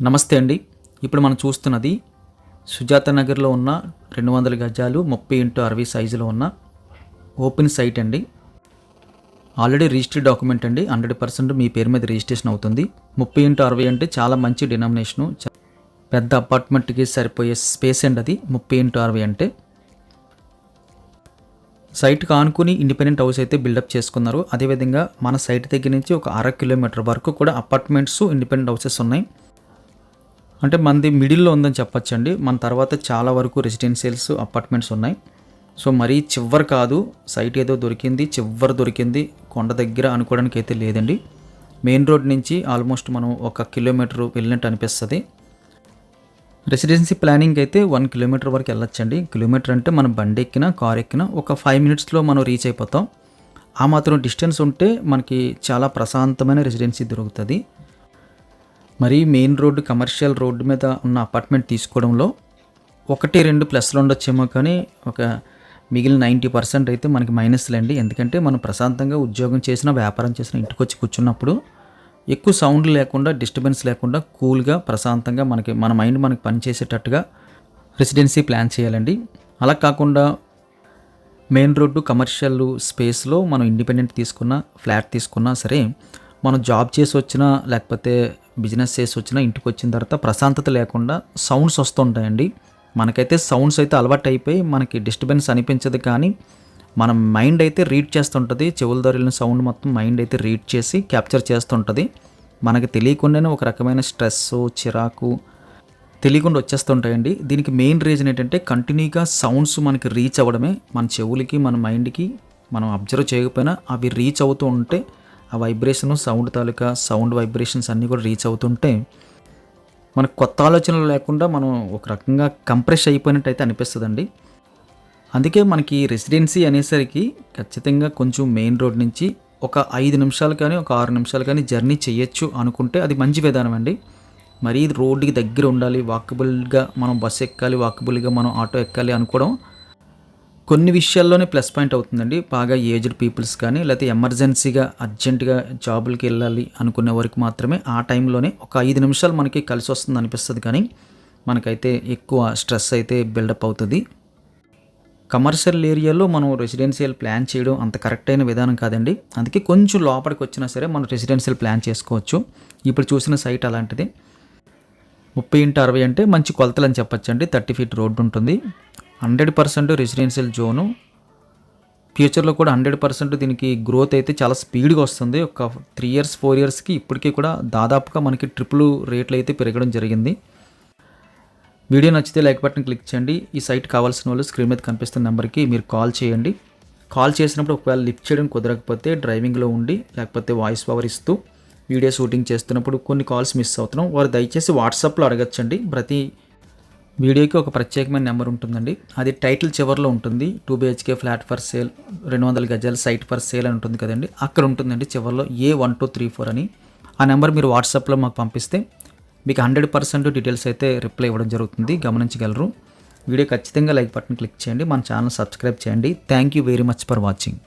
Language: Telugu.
నమస్తే అండి. ఇప్పుడు మనం చూస్తున్నది సుజాత నగర్లో ఉన్న 200 గజాలు 30x60 సైజులో ఉన్న ఓపెన్ సైట్ అండి. ఆల్రెడీ రిజిస్టర్డ్ డాక్యుమెంట్ అండి. 100% మీ పేరు మీద రిజిస్ట్రేషన్ అవుతుంది. 30x60 అంటే చాలా మంచి డినామినేషను. పెద్ద అపార్ట్మెంట్కి సరిపోయే స్పేస్ అండి అది 30x60 అంటే. సైట్కి ఆనుకుని ఇండిపెండెంట్ హౌస్ అయితే బిల్డప్ చేసుకున్నారు. అదేవిధంగా మన సైట్ దగ్గర నుంచి ఒక 1/2 కిలోమీటర్ వరకు కూడా అపార్ట్మెంట్స్, ఇండిపెండెంట్ హౌసెస్ ఉన్నాయి. అంటే మనది మిడిల్లో ఉందని చెప్పొచ్చండి. మన తర్వాత చాలా వరకు రెసిడెన్షియల్స్, అపార్ట్మెంట్స్ ఉన్నాయి. సో మరీ చివరి కాదు, సైట్ ఏదో దొరికింది, చివరి దొరికింది, కొండ దగ్గర అనుకోవడానికి అయితే లేదండి. మెయిన్ రోడ్ నుంచి ఆల్మోస్ట్ మనం 1 కిలోమీటర్ వెళ్ళినట్టు అనిపిస్తుంది. రెసిడెన్సీ ప్లానింగ్ అయితే 1 కిలోమీటర్ వరకు వెళ్ళొచ్చండి. కిలోమీటర్ అంటే మనం బండి ఎక్కినా, కార్ ఎక్కినా ఒక 5 మినిట్స్లో మనం రీచ్ అయిపోతాం. ఆ మాత్రం డిస్టెన్స్ ఉంటే మనకి చాలా ప్రశాంతమైన రెసిడెన్సీ దొరుకుతుంది. మరి మెయిన్ రోడ్డు, కమర్షియల్ రోడ్డు మీద ఉన్న అపార్ట్మెంట్ తీసుకోవడంలో 1-2 ప్లస్లు ఉండొచ్చేమో, కానీ ఒక మిగిలిన 90% అయితే మనకి మైనస్లేండి. ఎందుకంటే మనం ప్రశాంతంగా ఉద్యోగం చేసినా, వ్యాపారం చేసినా ఇంటికి వచ్చి కూర్చున్నప్పుడు ఎక్కువ సౌండ్ లేకుండా, డిస్టర్బెన్స్ లేకుండా, కూల్గా, ప్రశాంతంగా మన మైండ్ మనకి పనిచేసేటట్టుగా రెసిడెన్సీ ప్లాన్ చేయాలండి. అలా కాకుండా మెయిన్ రోడ్డు, కమర్షియల్ స్పేస్లో మనం ఇండిపెండెంట్ తీసుకున్నా, ఫ్లాట్ తీసుకున్నా సరే, మనం జాబ్ చేసి వచ్చినా లేకపోతే బిజినెస్ చేసి వచ్చినా ఇంటికి వచ్చిన తర్వాత ప్రశాంతత లేకుండా సౌండ్స్ వస్తుంటాయండి. మనకైతే సౌండ్స్ అయితే అలవాటు అయిపోయి మనకి డిస్టర్బెన్స్ అనిపించదు, కానీ మన మైండ్ అయితే రీడ్ చేస్తుంటుంది. చెవుల ద్వారా వెళ్ళిన సౌండ్ మొత్తం మైండ్ అయితే రీడ్ చేసి క్యాప్చర్ చేస్తుంటుంది. మనకి తెలియకుండానే ఒక రకమైన స్ట్రెస్, చిరాకు తెలియకుండా వచ్చేస్తుంటాయండి. దీనికి మెయిన్ రీజన్ ఏంటంటే కంటిన్యూగా సౌండ్స్ మనకి రీచ్ అవ్వడమే. మన చెవులకి, మన మైండ్కి మనం అబ్జర్వ్ చేయకపోయినా అవి రీచ్ అవుతూ ఉంటే, ఆ వైబ్రేషన్, సౌండ్ తాలూకా సౌండ్ వైబ్రేషన్స్ అన్నీ కూడా రీచ్ అవుతుంటే మనకు కొత్త ఆలోచనలు లేకుండా మనం ఒక రకంగా కంప్రెస్ అయిపోయినట్టు అయితే అనిపిస్తుందండి. అందుకే మనకి రెసిడెన్సీ అనేసరికి ఖచ్చితంగా కొంచెం మెయిన్ రోడ్ నుంచి ఒక 5 నిమిషాలు కానీ, ఒక 6 నిమిషాలు కానీ జర్నీ చేయొచ్చు అనుకుంటే అది మంచి విధానం అండి. మరి ఇది రోడ్డుకి దగ్గర ఉండాలి, వాకబుల్గా మనం బస్సు ఎక్కాలి, వాకబుల్గా మనం ఆటో ఎక్కాలి అనుకోవడం కొన్ని విషయాల్లోనే ప్లస్ పాయింట్ అవుతుందండి. బాగా ఏజ్డ్ పీపుల్స్ కానీ, లేకపోతే ఎమర్జెన్సీగా అర్జెంటుగా జాబులకి వెళ్ళాలి అనుకునే వరకు మాత్రమే ఆ టైంలోనే ఒక 5 నిమిషాలు మనకి కలిసి వస్తుంది అనిపిస్తుంది, కానీ మనకైతే ఎక్కువ స్ట్రెస్ అయితే బిల్డప్ అవుతుంది. కమర్షియల్ ఏరియాలో మనం రెసిడెన్షియల్ ప్లాన్ చేయడం అంత కరెక్ట్ అయిన విధానం కాదండి. అందుకే కొంచెం లోపలికి వచ్చినా సరే మనం రెసిడెన్షియల్ ప్లాన్ చేసుకోవచ్చు. ఇప్పుడు చూసిన సైట్ అలాంటిది. 30x60 అంటే మంచి కొలతలు అని చెప్పచ్చండి. 30 ఫీట్ రోడ్డు ఉంటుంది. 100% రెసిడెన్షియల్ జోను. ఫ్యూచర్లో కూడా 100% దీనికి గ్రోత్ అయితే చాలా స్పీడ్గా వస్తుంది. ఒక 3 ఇయర్స్ 4 ఇయర్స్కి ఇప్పటికీ కూడా దాదాపుగా మనకి ట్రిపుల్ రేట్లు అయితే పెరగడం జరిగింది. వీడియో నచ్చితే లైక్ బటన్ క్లిక్ చేయండి. ఈ సైట్ కావాల్సిన వాళ్ళు స్క్రీన్ మీద కనిపిస్తున్న నెంబర్కి మీరు కాల్ చేయండి. కాల్ చేసినప్పుడు ఒకవేళ లిఫ్ట్ చేయడం కుదరకపోతే డ్రైవింగ్లో ఉండి, లేకపోతే వాయిస్ ఓవర్ ఇస్తూ వీడియో షూటింగ్ చేస్తున్నప్పుడు కొన్ని కాల్స్ మిస్ అవుతున్నాం, వారు దయచేసి వాట్సాప్లో అడగచ్చండి. ప్రతి వీడియోకి ఒక ప్రత్యేకమైన నెంబర్ ఉంటుందండి. అది టైటిల్ చివరిలో ఉంటుంది. 2 BHK ఫ్లాట్ ఫర్ సేల్, 200 గజాల సైట్ ఫర్ సేల్ అని ఉంటుంది కదండి, అక్కడ ఉంటుందండి చివరిలో A1234 అని. ఆ నెంబర్ మీరు వాట్సాప్లో మాకు పంపిస్తే మీకు 100% డీటెయిల్స్ అయితే రిప్లై ఇవ్వడం జరుగుతుంది, గమనించగలరు. వీడియో ఖచ్చితంగా లైక్ బటన్ క్లిక్ చేయండి, మన ఛానల్ సబ్స్క్రైబ్ చేయండి. Thank you very much for watching.